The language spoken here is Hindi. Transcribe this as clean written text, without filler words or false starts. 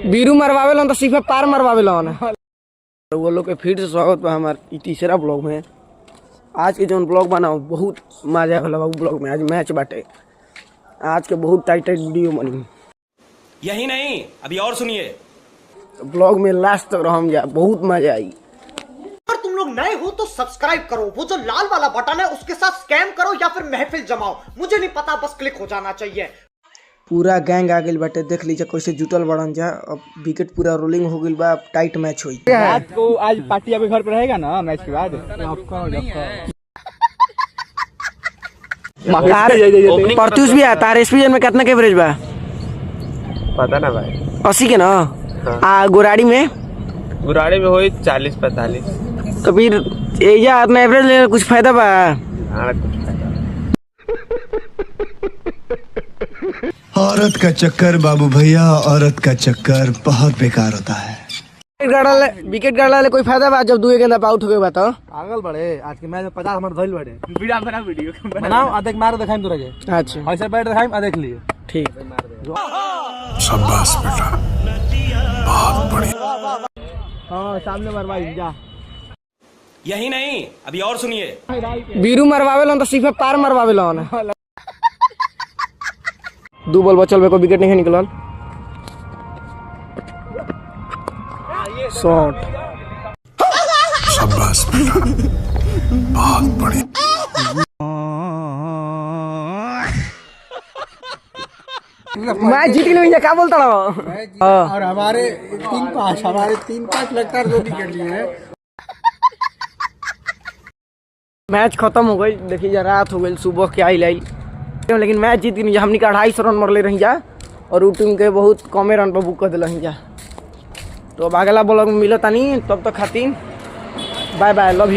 बीरू मरवावे तो सिर्फ पार मरवावे वो लोग के फिर से स्वागत बा हमारे तीसरा ब्लॉग में। आज के जो ब्लॉग बनाओ बहुत मजा वाला ब्लॉग में। आज मैच बाटे, आज के बहुत टाइट टाइट वीडियो बनी। यही नहीं अभी और सुनिए, ब्लॉग में लास्ट तक रहम जा, बहुत मजा आई। अगर तुम लोग नए हो तो सब्सक्राइब करो, वो जो लाल वाला बटन है उसके साथ स्कैम करो या फिर महफिल जमाओ, मुझे नहीं पता, बस क्लिक हो जाना चाहिए। पूरा गैंग आ गई बाटे, देख लीजिए कैसे जुटल बड़न जा। अब विकेट पूरा रोलिंग हो गई बा, टाइट मैच हुई। रात को आज पार्टी अभी घर पे रहेगा ना मैच के बाद। परतूस भी आता है। एसपीएन में कितना एवरेज बा पता ना भाई, 80 के ना। हाँ। गुराड़ी में हो 40-45। तो फिर एजा अपना एवरेज लेने कुछ फायदा बा? हाँ, कुछ फायदा। औरत का चक्कर बाबू भैया, औरत का चक्कर बहुत बेकार होता है। विकेट गाड़ा ले कोई फायदा बा? जब 2 गेंद आउट हो गए बा तो पागल बड़े। आज के मैच में 50 हमारे धइल बड़े। वीडियो बनाओ आ देख, मार दिखाई तोरा के। अच्छा ऐसे बैठ दिखाई आ देख लिए। ठीक। शाबाश बेटा, बहुत बढ़िया। हां सामने मरवाई जा। यही नहीं अभी और सुनिए, बीरू मरवावे तो सिर्फ पार मरवावे 2 बॉल बचल में कोई विकेट नहीं निकलल। शॉट। शाबाश बेटा, बहुत बढ़िया। मैच जीत गए, क्या बोलता रहा? और हमारे 3-5 लगता है 2 विकेट लिए हैं। मैच खत्म हो गई, देखिए जा रात हो गई, सुबह के आई लाई, लेकिन मैच जीत गई। हमने 250 रन मरले रही जा और उ टीम के बहुत कमे रन पर बुक कर दिल रही जा। तो अब अगला ब्लॉग में मिलता नहीं, तब तक खातिर बाय बाय, लव यू।